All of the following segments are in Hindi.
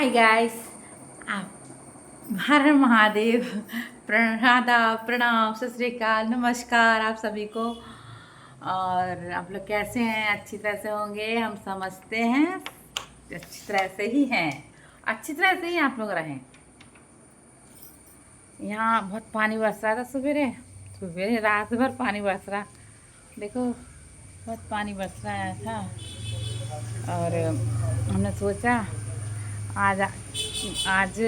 Hi guys. आप हर हर महादेव। आदाब, प्रणाम, सत श्री अकाल, नमस्कार आप सभी को। और आप लोग कैसे हैं? अच्छी तरह से होंगे, हम समझते हैं। अच्छी तरह से ही हैं, अच्छी तरह से ही आप लोग रहें। यहाँ बहुत पानी बरस रहा था सवेरे सवेरे, रात भर पानी बरस रहा। देखो, बहुत पानी बरस रहा था। और हमने सोचा आज आज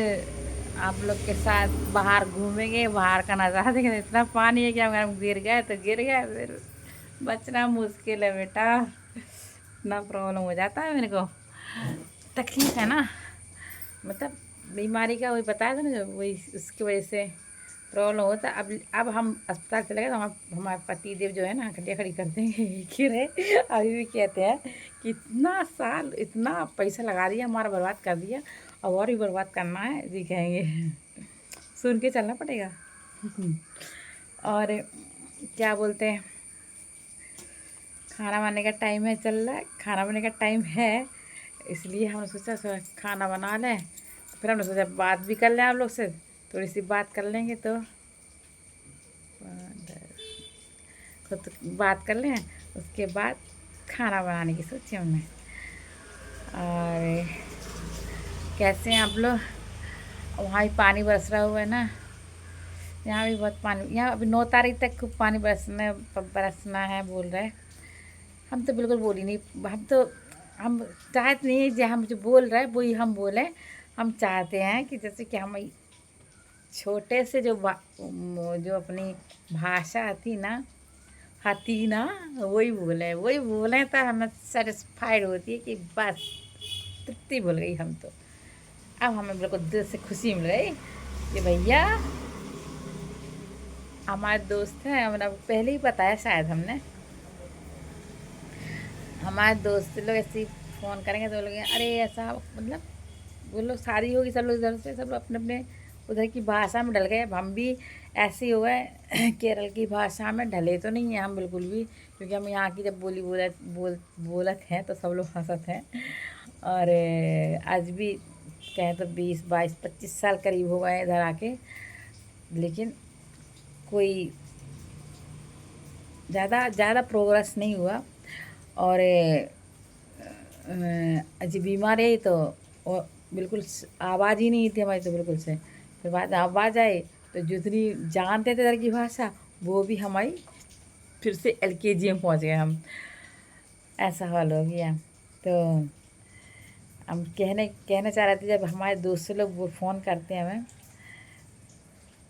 आप लोग के साथ बाहर घूमेंगे, बाहर का नज़ारा देखेंगे। इतना पानी है कि अगर हम गिर गए तो गिर गए, फिर बचना मुश्किल है बेटा। इतना प्रॉब्लम हो जाता है मेरे को, तकलीफ है ना। मतलब बीमारी का वही बताया था ना, जो वही उसकी वजह से प्रॉब्लम होता है। अब हम अस्पताल चले गए तो हमारे पति देव जो है ना, खटिया खड़ी कर देंगे कि रहे। अभी भी कहते हैं कि इतना साल इतना पैसा लगा दिया, हमारा बर्बाद कर दिया, और भी बर्बाद करना है जी कहेंगे। सुन के चलना पड़ेगा। और क्या बोलते हैं, खाना बनाने का टाइम है, चल रहा है खाना बनाने का टाइम है। इसलिए हमने सोचा खाना बना लें। फिर हमने सोचा बात भी कर लें आप लोग से, थोड़ी सी बात कर लेंगे तो खुद बात कर लें। उसके बाद खाना बनाने की सोची हमने। और कैसे हैं आप लोग? वहाँ भी पानी बरस रहा हुआ है ना, यहाँ भी बहुत पानी। यहाँ अभी 9 तारीख तक खूब पानी बरसना है बोल रहे हैं। हम तो बिल्कुल बोल ही नहीं, हम चाहते नहीं जो हम जो बोल रहे हैं वही हम बोलें। हम चाहते हैं कि जैसे कि हम छोटे से जो अपनी भाषा थी ना, वही बोले तो हमें सेटिस्फाइड होती है कि बस तृप्ति भूल गई हम तो। अब हमें बिल्कुल दिल से खुशी मिल रही कि भैया हमारे दोस्त हैं। हमने पहले ही बताया शायद हमने, हमारे दोस्त लोग ऐसे ही फ़ोन करेंगे तो बोलेंगे अरे ऐसा, मतलब वो लोग शादी होगी, सब लोग इधर से, सब लोग अपने अपने उधर की भाषा में ढल गए। अब हम भी ऐसे ही हो गए। केरल की भाषा में ढले तो नहीं हैं हम बिल्कुल भी, क्योंकि हम यहाँ की जब बोलत हैं तो सब लोग हंसत हैं। और आज भी कहें तो 20 22 25 साल करीब हो गए इधर आके, लेकिन कोई ज़्यादा ज़्यादा प्रोग्रेस नहीं हुआ। और अजी बीमार है तो बिल्कुल आवाज़ ही नहीं थी हमारी तो बिल्कुल से। फिर बाद आवाज़ आई तो जितनी जानते थे इधर की भाषा वो भी हमारी फिर से LKG में पहुंच गए हम। ऐसा हाल हो गया। तो हम कहना चाह रहे थे, जब हमारे दोस्त लोग वो फ़ोन करते हैं हमें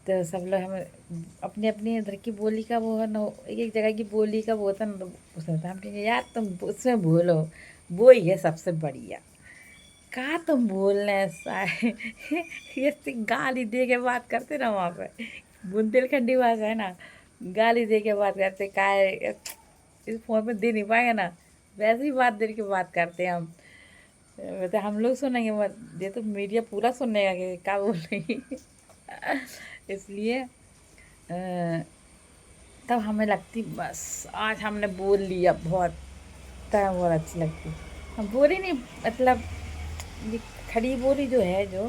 तो सब लोग हमें अपनी अपनी इधर की बोली का वो है ना, एक एक जगह की बोली का वो होता है ना, उसमें होता है। हम कहेंगे यार तुम उसमें बोलो, वो ही है सबसे बढ़िया। कहाँ तुम बोल रहे हैं ये गाली दे के बात करते ना वहाँ पे, बुंदेलखंडी भाषा है ना, गाली दे के बात करते। का इस फ़ोन पे दे नहीं पाएंगे ना, वैसे ही बात दे के बात करते हैं हम। तो हम लोग सुनेंगे मत, ये तो मीडिया पूरा सुनेगा कि क्या बोल रही। इसलिए तब हमें लगती बस आज हमने बोल लिया बहुत, तब बहुत अच्छी लगती। हम बोली नहीं, मतलब ये खड़ी बोली जो है, जो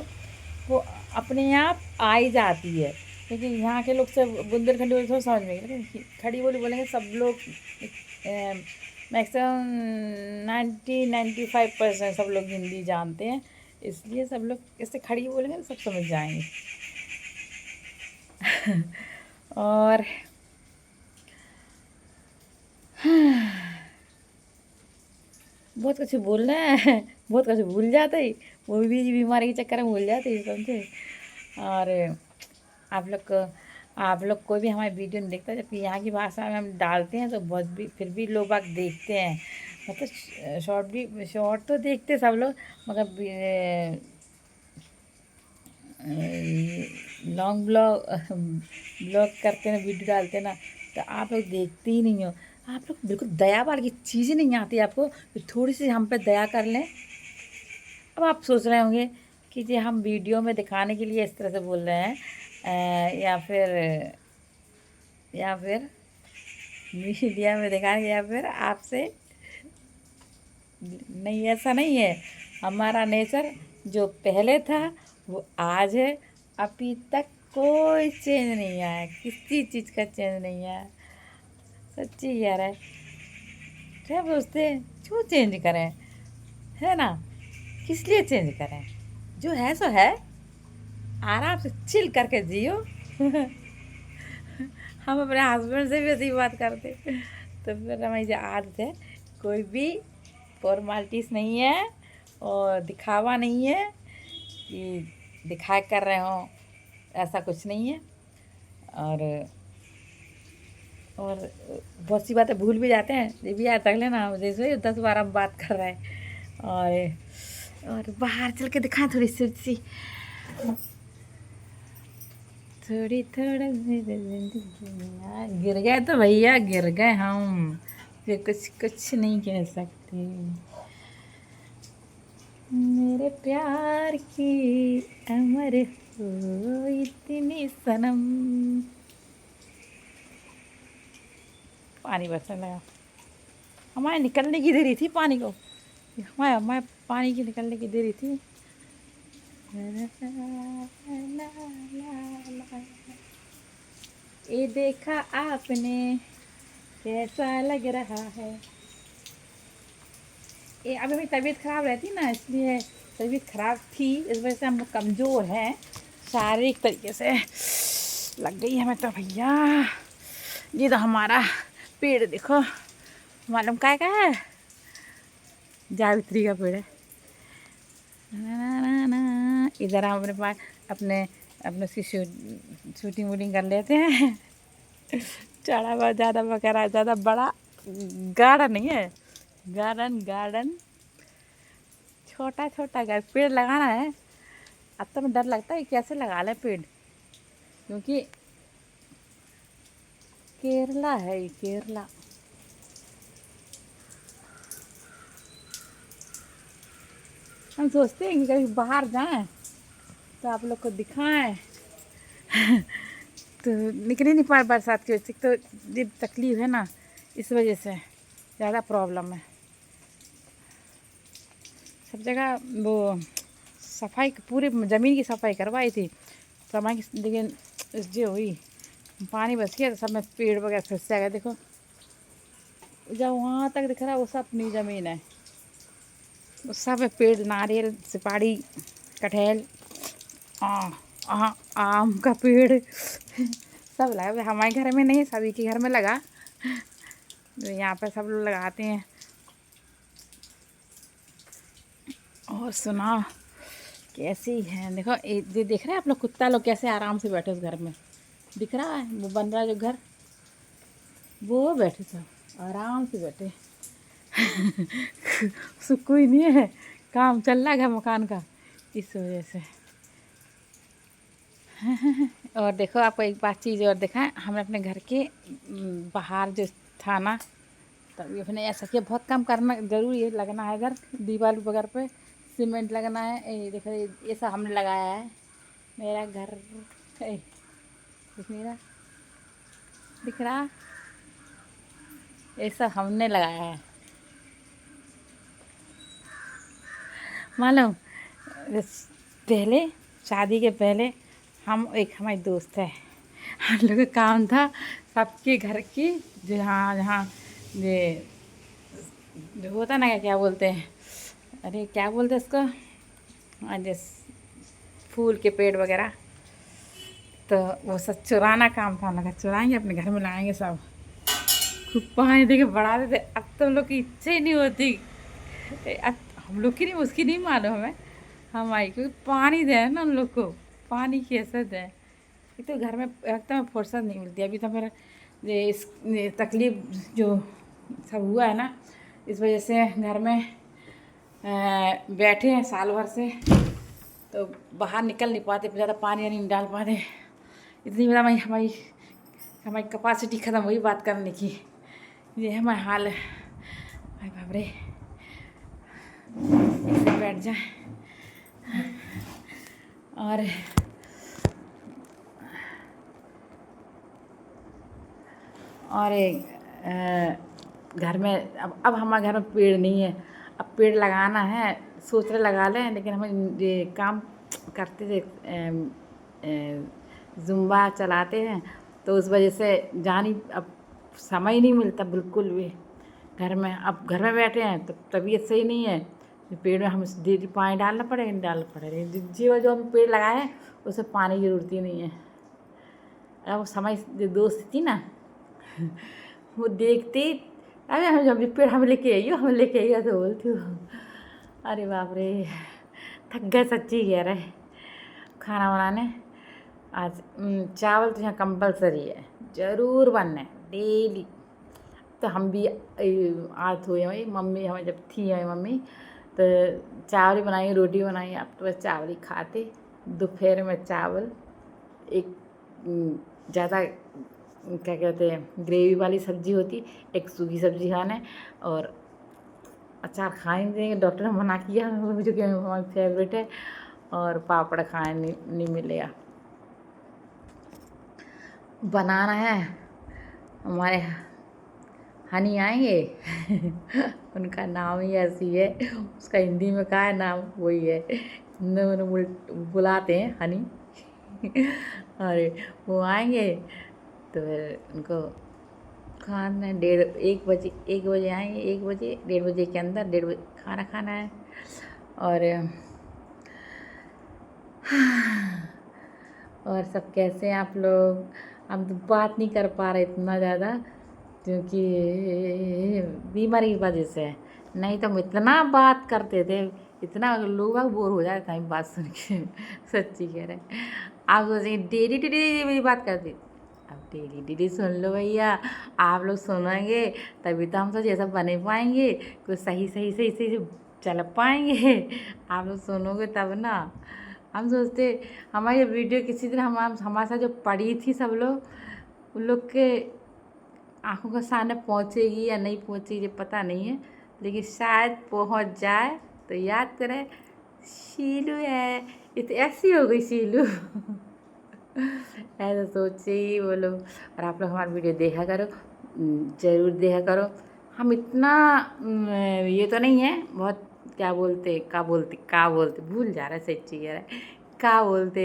वो अपने आप आ ही जाती है, क्योंकि यहाँ के लोग सब बुंदेलखंडी बोली थोड़ा समझ में आएगी, लेकिन खड़ी बोली बोलेंगे सब लोग। मैक्सिमम 90 95% सब लोग हिंदी जानते हैं, इसलिए सब लोग इससे खड़ी बोलेंगे तो सब समझ जाएंगे। और बहुत कुछ बोलना है। बहुत कुछ भूल जाते ही, वो भी बीमारी के चक्कर में भूल जाते ही, समझे। और आप लोग कोई भी हमारी वीडियो नहीं देखता, जबकि यहाँ की भाषा में हम डालते हैं तो बहुत भी फिर भी लोग बाग देखते हैं। मतलब शॉर्ट तो देखते सब लोग, मगर लॉन्ग ब्लॉग करते ना, वीडियो डालते ना, तो आप लोग देखते ही नहीं हो। आप लोग बिल्कुल दया वाली चीज़ें नहीं आती आपको, तो थोड़ी सी हम पे दया कर लें। अब आप सोच रहे होंगे कि जी हम वीडियो में दिखाने के लिए इस तरह से बोल रहे हैं, या फिर मीडिया में दिखाने, या फिर आपसे। नहीं, ऐसा नहीं है। हमारा नेचर जो पहले था वो आज है। अभी तक कोई चेंज नहीं आया, किसी चीज़ का चेंज नहीं आया। सच्ची यार है। क्या सोचते हैं क्यों चेंज करें, है ना? किस लिए चेंज करें? जो है सो है, आराम से चिल करके जियो। हम अपने हस्बैंड से भी ऐसी बात करते। तो फिर हमारी जो आदत है, कोई भी फॉर्मेलिटीज़ नहीं है और दिखावा नहीं है कि दिखा कर रहे हो, ऐसा कुछ नहीं है। और और बहुत सी बातें भूल भी जाते हैं, ये भी याद रख लेना। जैसे 10 बार हम बात कर रहे हैं। और बाहर चल के दिखाएं थोड़ी सी थोड़ी थोड़ा गिर गए तो भैया गिर गए हम, ये कुछ कुछ नहीं कह सकते। मेरे प्यार की अमर हो इतनी सनम। पानी बरसने लगा, हमारे निकलने की देरी थी पानी को, हमारे हमारे पानी की निकलने की देरी थी। ये देखा आपने कैसा लग रहा है। ये अभी मेरी तबीयत ख़राब रहती ना, इसलिए तबीयत ख़राब थी, इस वजह से हम लोग कमज़ोर हैं शारीरिक तरीके से। लग गई हमें तो भैया। ये तो हमारा पेड़ देखो, मालूम क्या का है? जावित्री का पेड़ है। इधर हम अपने पास अपने अपने उसकी शूटिंग वूटिंग कर लेते हैं। चढ़ा हुआ ज़्यादा वगैरह, ज़्यादा बड़ा गार्डन नहीं है, गार्डन गार्डन छोटा छोटा घर। पेड़ लगाना है, अब तो मुझे डर लगता है कैसे लगा लें पेड़, क्योंकि केरला है ये, केरला। हम सोचते हैं कि कभी बाहर जाएं तो आप लोग को दिखाएं। तो निकल ही नहीं पा बरसात की वजह से, तो ये तकलीफ है ना, इस वजह से ज़्यादा प्रॉब्लम है। सब जगह वो सफाई, पूरे ज़मीन की सफाई करवाई थी समय की, लेकिन जो हुई पानी बस गया तो सब में पेड़ वगैरह फिर से आ गए। देखो जब वहाँ तक दिख रहा है वो सब अपनी ज़मीन है, वो सब है पेड़, नारियल, सुपारी, कटहल, आम का पेड़। सब लगा हुआ है। हमारे घर में नहीं, सभी के घर में लगा, तो यहाँ पर सब लोग लगाते हैं। और सुना कैसी है, देखो ये देख रहे हैं आप लोग, कुत्ता लोग कैसे आराम से बैठे उस घर में, दिख रहा है वो बन रहा है जो घर, वो बैठे सब आराम से बैठे। सुकून ही नहीं है, काम चल रहा है मकान का, इस वजह से। और देखो आपको एक बात चीज़ और दिखाएं, हमने अपने घर के बाहर जो था ना, तभी अपने ऐसा किया, बहुत कम करना ज़रूरी है, लगना है इधर दीवार वगैरह पे सीमेंट लगना है। ये देखो ये सब हमने लगाया है, मेरा घर दिख नहीं रहा, दिख रहा, ये सब हमने लगाया है। मालूम पहले, शादी के पहले हम, एक हमारी दोस्त है, हम लोग का काम था सबके घर की, जहाँ जहाँ ये जो होता ना, क्या बोलते हैं, अरे क्या बोलते हैं इसको, जैसे फूल के पेड़ वगैरह, तो वो सब चुराना काम था। लगा चुराएंगे अपने घर में लाएंगे सब, खूब पानी दे के बढ़ा देते। अब तो हम लोग की इच्छा ही नहीं होती, अब हम लोग की नहीं, उसकी नहीं मालूम हमें, हमारी, क्योंकि पानी दे ना उन लोग को, पानी की हैसियत है। एक तो घर में एकदम फुर्सत नहीं मिलती अभी तो, मेरा इस तकलीफ जो सब हुआ है ना, इस वजह से घर में बैठे हैं साल भर से, तो बाहर निकल नहीं पाते, ज़्यादा पानी नहीं डाल पाते। इतनी ज़्यादा हमारी हमारी कैपेसिटी ख़त्म हुई बात करने की, ये है हमारा हाल है। अरे बाप रे, ऐसे बैठ जाए। और घर में अब हमारे घर में पेड़ नहीं है, अब पेड़ लगाना है, सोच रहे लगा लें, लेकिन हम ये काम करते थे, जुम्बा चलाते हैं, तो उस वजह से जानी अब समय नहीं मिलता बिल्कुल भी घर में। अब घर में बैठे हैं तो तबीयत सही नहीं है, पेड़ में हम डेली पानी डालना पड़ेगा, नहीं डालना पड़ेगा। जो हम पेड़ लगाए हैं उसमें पानी की ज़रूरत ही नहीं है। अब वो समय जो दोस्त थी ना वो देखती, अरे हम जब भी पेड़ हम लेके आइयो, हम लेके आइयो, तो बोलती हूँ अरे बाप रे थक गए सच्ची कह रहे खाना बनाने। आज चावल तो यहाँ कंपलसरी है, ज़रूर बनना है डेली। तो हम भी आज हुए भाई, मम्मी हमें जब थी हमारी मम्मी तो चावल बनाई, रोटी बनाई, अब तो बस चावल ही खाते। दोपहर में चावल, एक ज़्यादा क्या कहते हैं ग्रेवी वाली सब्जी होती, एक सूखी सब्जी खाना है, और अचार खाने देंगे, डॉक्टर ने मना किया मुझे कि हमारी फेवरेट है, और पापड़ खाने नहीं मिलेगा। बनाना है। हमारे हनी आएंगे उनका नाम ही ऐसी है, उसका हिंदी में क्या है नाम वही है, बुलाते हैं हनी अरे वो आएंगे तो फिर उनको खाना 1 बजे आएंगे, 1 बजे 1:30 के अंदर 1:30 खाना खाना है। और सब कैसे हैं आप लोग? हम तो बात नहीं कर पा रहे इतना ज़्यादा, क्योंकि बीमारी की वजह से है, नहीं तो हम इतना बात करते थे, इतना लोग बोर हो जाते हैं बात सुन के सच्ची कह रहे हैं। आप सोचेंगे डेली डेली मेरी बात करती, अब डेली डेली सुन लो भैया, आप लोग सुनेंगे तभी तो हम सब ये सब बने पाएंगे, कुछ सही सही सही सही चल पाएंगे। आप लोग सुनोगे तब ना। हम सोचते हमारी वीडियो किसी तरह हमारे साथ जो पड़ी थी सब लोग, उन लोग के आँखों के सामने पहुँचेगी या नहीं पहुँचेगी ये पता नहीं है, लेकिन शायद पहुँच जाए। तो याद करें शीलू है, ये तो ऐसी हो गई शीलू ऐसा सोचे ही वो लोग। और आप लोग हमारी वीडियो देखा करो, ज़रूर देखा करो। हम इतना ये तो नहीं है बहुत, क्या बोलते भूल जा रहा है, सच्ची कह रहा है, क्या बोलते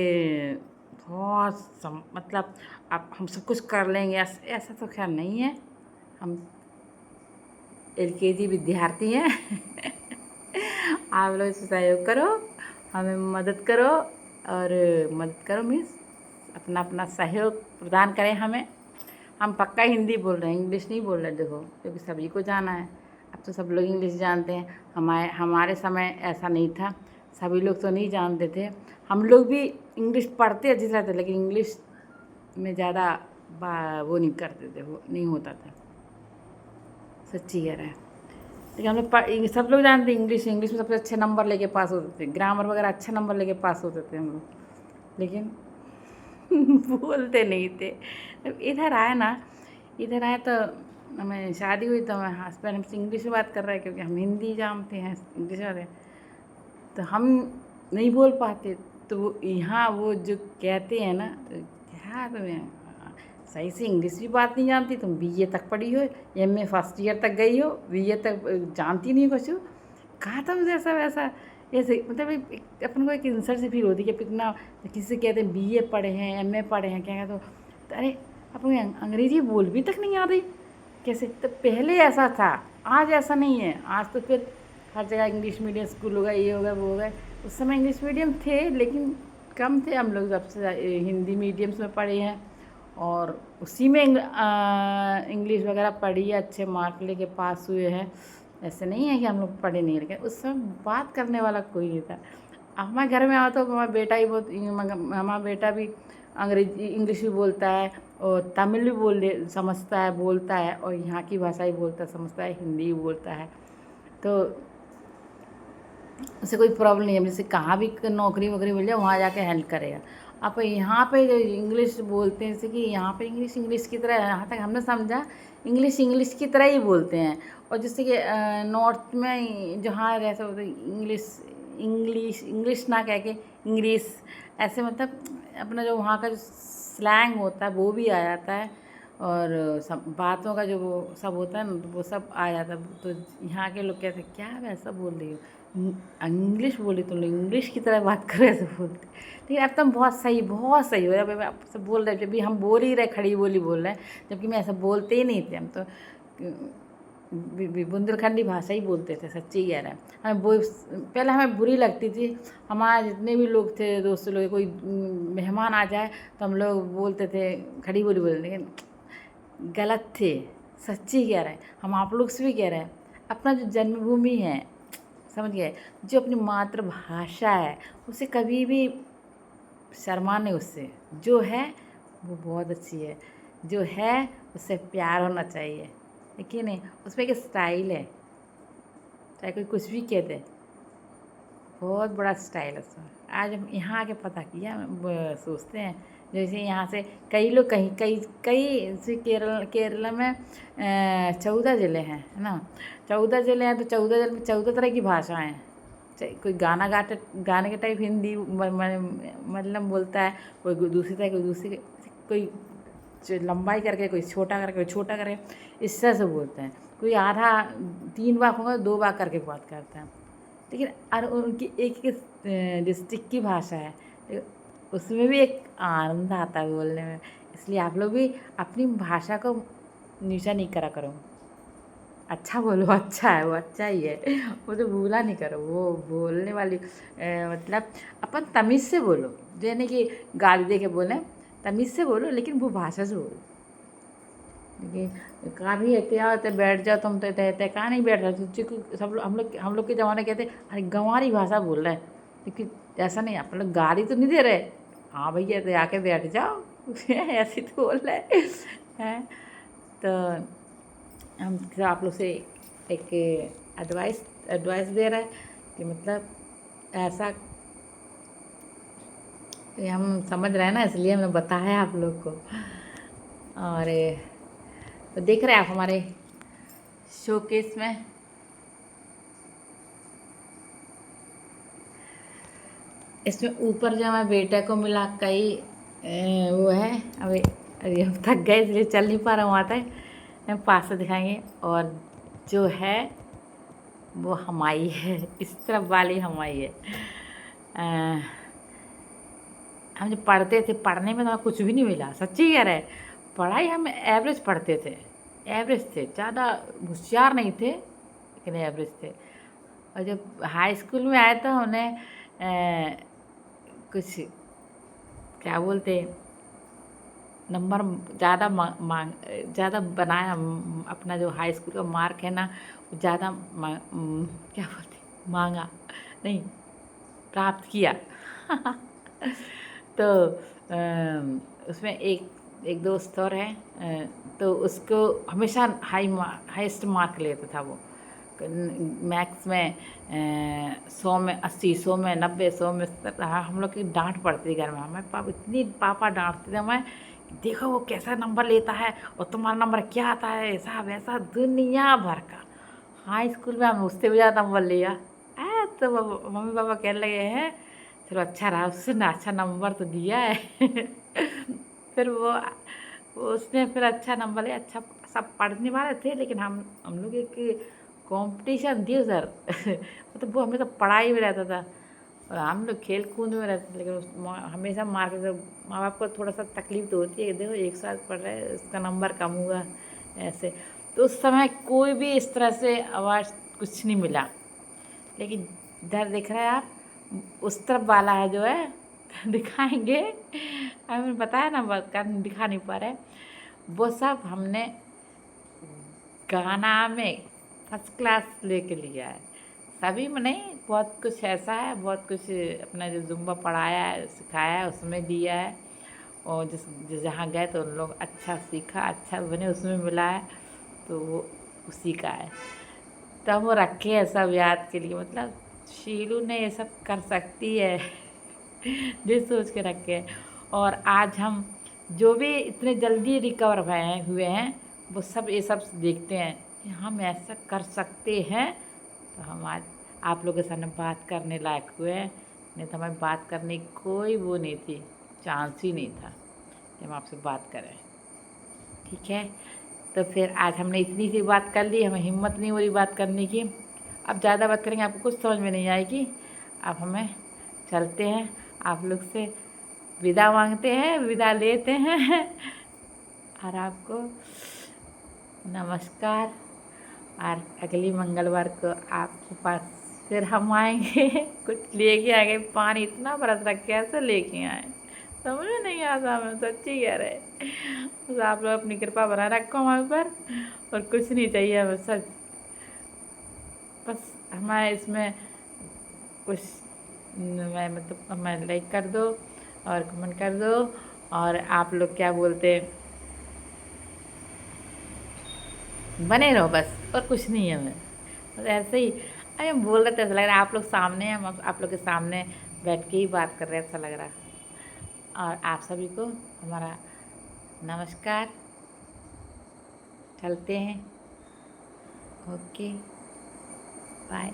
बहुत मतलब आप हम सब कुछ कर लेंगे, ऐसा तो खैर नहीं है। हम LKG विद्यार्थी हैं आप लोग सहयोग करो, हमें मदद करो, और मदद करो मीन्स अपना अपना सहयोग प्रदान करें हमें। हम पक्का हिंदी बोल रहे हैं, इंग्लिश नहीं बोल रहे देखो, क्योंकि सभी को जाना है। अब तो सब लोग इंग्लिश जानते हैं, हमारे समय ऐसा नहीं था, सभी लोग तो नहीं जानते थे। हम लोग भी इंग्लिश पढ़ते अच्छी तरह थे, लेकिन इंग्लिश में ज़्यादा वो नहीं करते थे, वो नहीं होता था, सच्ची कह रहा है। लेकिन हम लोग सब लोग जानते इंग्लिश में सबसे अच्छे नंबर लेके पास होते थे, ग्रामर वगैरह अच्छा नंबर लेके पास होते थे हम लोग, लेकिन बोलते नहीं थे। इधर आए तो हमें शादी हुई तो हमें हस्बैंड हमसे इंग्लिश में बात कर रहा है, क्योंकि हम हिंदी जानते हैं, इंग्लिश में तो हम नहीं बोल पाते। तो वो यहाँ वो जो कहते हैं ना, क्या तुम्हें सही से इंग्लिश भी बात नहीं जानती, तुम BA तक पढ़ी हो, MA फर्स्ट ईयर तक गई हो, BA तक जानती नहीं कुछ, कहा था मुझे ऐसा वैसा ऐसे, मतलब अपन को एक इंसल्ट से फील होती है कि कितना किसी से कहते हैं BA पढ़े हैं, MA पढ़े हैं, क्या कहते तो अरे अपन अंग्रेजी बोल भी तक नहीं आ रही कैसे। तो पहले ऐसा था, आज ऐसा नहीं है। आज तो फिर हर जगह इंग्लिश मीडियम स्कूल हो गए, ये हो गए वो हो गए। उस समय इंग्लिश मीडियम थे लेकिन कम थे, हम लोग सबसे हिंदी मीडियम्स में पढ़े हैं, और उसी में इंग्लिश वगैरह पढ़ी है, अच्छे मार्क लेके पास हुए हैं। ऐसे नहीं है कि हम लोग पढ़े नहीं, लेकिन उस समय बात करने वाला कोई नहीं था। हमारे घर में आओ तो हमारा बेटा ही हमारा बेटा भी अंग्रेजी इंग्लिश भी बोलता है, और तमिल भी समझता है, बोलता है, और यहाँ की भाषा ही बोलता है, समझता है, हिंदी भी बोलता है। तो उसे कोई प्रॉब्लम नहीं है, जैसे कहाँ भी नौकरी वोकरी मिल जाए वहाँ जाके हेल्प करेगा। आप यहाँ पे जो इंग्लिश बोलते हैं, जैसे कि यहाँ पे इंग्लिश की तरह, यहाँ तक हमने समझा इंग्लिश की तरह ही बोलते हैं। और जैसे कि नॉर्थ में जहाँ रहते होते इंग्लिश ना कह के इंग्लिश, ऐसे मतलब अपना जो वहाँ का जो स्लैंग होता है वो भी आ जाता है, और सब बातों का जो वो सब होता है ना, तो वो सब आ जाता है। तो यहाँ के लोग कहते हैं क्या वैसा बोल रही हो, इंग्लिश बोले तो लोग इंग्लिश की तरह बात कर रहे ऐसे बोलते। लेकिन अब तो हम बहुत सही हो रहे, अब आप सब बोल रहे जब भी हम बोल ही रहे खड़ी बोली बोल रहे हैं, जबकि मैं ऐसा बोलते ही नहीं थे। हम तो बुंदेलखंडी भाषा ही बोलते थे, सच्ची कह रहे हैं। हमें वो पहले हमें बुरी लगती थी। हमारे जितने भी लोग थे, दोस्त लोग, कोई मेहमान आ जाए तो हम लोग बोलते थे खड़ी बोली बोलते, लेकिन गलत थे, सच्ची कह रहे हैं। हम आप लोग से भी कह रहे हैं, अपना जो जन्मभूमि है, समझ गए, जो अपनी मातृभाषा है, उसे कभी भी शर्माने, उससे जो है वो बहुत अच्छी है, जो है उससे प्यार होना चाहिए, लेकिन नहीं उसमें एक स्टाइल है, चाहे कोई कुछ भी कह दे, बहुत बड़ा स्टाइल है उसमें। आज हम यहाँ आके पता किया, सोचते हैं जैसे यहाँ से कई लोग कहीं कई कई से केरला में 14 ज़िले हैं, है ना। 14 ज़िले हैं तो 14 ज़िले में 14 तरह की भाषाएँ हैं। कोई गाने के टाइप हिंदी मतलब बोलता है, कोई दूसरी तरह, कोई लंबाई करके, कोई छोटा करके, कोई छोटा करके, इस तरह से बोलते हैं। कोई आधा 3 बार होगा 2 बार करके बात करता है। लेकिन और उनकी एक डिस्ट्रिक्ट की भाषा है, तो उसमें भी एक आनंद आता है बोलने में। इसलिए आप लोग भी अपनी भाषा को नीचा नहीं करा करो, अच्छा बोलो, अच्छा है वो, अच्छा ही है वो, तो भूला नहीं करो। वो बोलने वाली मतलब अपन तमीज़ से बोलो, यानी कि गाली दे के बोलें, तमीज़ से बोलो, लेकिन वो भाषा से बोलो। देखिए कहाँ भी क्या होता है, बैठ जाओ तुम तो कहते कहाँ नहीं बैठ रहे, तुझे सब हम लोग के ज़माने कहते अरे गंवारी भाषा बोल रहे हैं, लेकिन ऐसा नहीं, आप लोग गाली तो नहीं दे रहे, हाँ भैया तो आके बैठ जाओ ऐसे तो बोल रहे हैं। तो हम तो आप लोग से एक एडवाइस दे रहे हैं कि मतलब ऐसा, ये हम समझ रहे हैं ना, इसलिए हमने बताया आप लोग को। और तो देख रहे हैं आप हमारे शोकेस में इसमें ऊपर जो हमारे बेटे को मिला कई वो है। अभी हम थक गए इसलिए चल नहीं पा रहा हूँ, आता है हम पास से दिखाएंगे। और जो है वो हमारी है, इस तरफ वाली हमारी है। हम जब पढ़ते थे, पढ़ने में तो हमें कुछ भी नहीं मिला, सच्ची कह रहे। पढ़ाई हम एवरेज पढ़ते थे, एवरेज थे, ज़्यादा होशियार नहीं थे, लेकिन एवरेज थे। और जब हाई स्कूल में आए तो उन्हें कुछ क्या बोलते, नंबर ज़्यादा ज़्यादा बनाया, अपना जो हाई स्कूल का मार्क है ना, ज़्यादा क्या बोलते, मांगा नहीं, प्राप्त किया तो उसमें एक दोस्त और है, तो उसको हमेशा हाईएस्ट मार्क लेता था वो। मैथ्स में 100 में 80, 100 में 90, 100 में 70। हम लोग की डांट पड़ती थी घर में, हमारे पापा इतनी डांटते थे हमें, देखो वो कैसा नंबर लेता है और तुम्हारा नंबर क्या आता है, ऐसा वैसा दुनिया भर का। हाई स्कूल में हम उससे भी ज़्यादा नंबर लिया। तो मम्मी पापा कहने लगे हैं चलो अच्छा रहा, उससे ना अच्छा नंबर तो दिया है फिर वो उसने फिर अच्छा नंबर लिया। अच्छा सब पढ़ने वाले थे, लेकिन हम लोग एक कंपटीशन थी उधर मतलब वो हमें तो पढ़ाई में रहता था और हम लोग खेल कूद में रहते थे, लेकिन हमेशा मार के। माँ बाप को थोड़ा सा तकलीफ तो होती है, देखो एक साल पढ़ रहे हैं, उसका नंबर कम हुआ ऐसे। तो उस समय कोई भी इस तरह से आवाज़ कुछ नहीं मिला। लेकिन इधर देख रहे हैं आप, उस तरफ वाला है जो है दिखाएंगे, हमें बताया ना, दिखा नहीं पा रहे। वो सब हमने गाना में फर्स्ट क्लास लेके लिया है, सभी में नहीं, बहुत कुछ ऐसा है, बहुत कुछ अपना जो जुम्बा पढ़ाया है, सिखाया है, उसमें दिया है। और जिस जहाँ गए तो उन लोग अच्छा सीखा, अच्छा बने, उसमें मिला है, तो वो उसी का है। तब वो रखे है सब याद के लिए, मतलब शीलू ने ये सब कर सकती है ये सोच के रखे हैं। और आज हम जो भी इतने जल्दी रिकवर हुए हैं, वो सब ये सब देखते हैं कि हम ऐसा कर सकते हैं, तो हम आज आप लोगों के सामने बात करने लायक हुए हैं। नहीं तो हमें बात करने की कोई वो नहीं थी, चांस ही नहीं था कि हम आपसे बात करें। ठीक है, तो फिर आज हमने इतनी सी बात कर ली, हमें हिम्मत नहीं हो रही बात करने की। अब ज़्यादा बात करेंगे आपको कुछ समझ में नहीं आएगी। अब हमें चलते हैं, आप लोग से विदा मांगते हैं, विदा लेते हैं और आपको नमस्कार। और अगली मंगलवार को आपके पास फिर हम आएंगे कुछ लेके आएंगे। पानी इतना बरस रहा, कैसे लेके आए समझ में नहीं आता, हमें सच्ची कह रहे। बस आप लोग अपनी कृपा बनाए रखो हमारे ऊपर, और कुछ नहीं चाहिए हमें सच। बस हमारे इसमें कुछ मैं मतलब हमें लाइक कर दो और कमेंट कर दो, और आप लोग क्या बोलते बने रहो बस, और कुछ नहीं है हमें। बस ऐसे ही अरे हम बोल रहे थे, ऐसा लग रहा है आप लोग सामने हैं, हम आप लोग के सामने बैठ के ही बात कर रहे हैं, ऐसा लग रहा। और आप सभी को हमारा नमस्कार। चलते हैं, ओके बाय।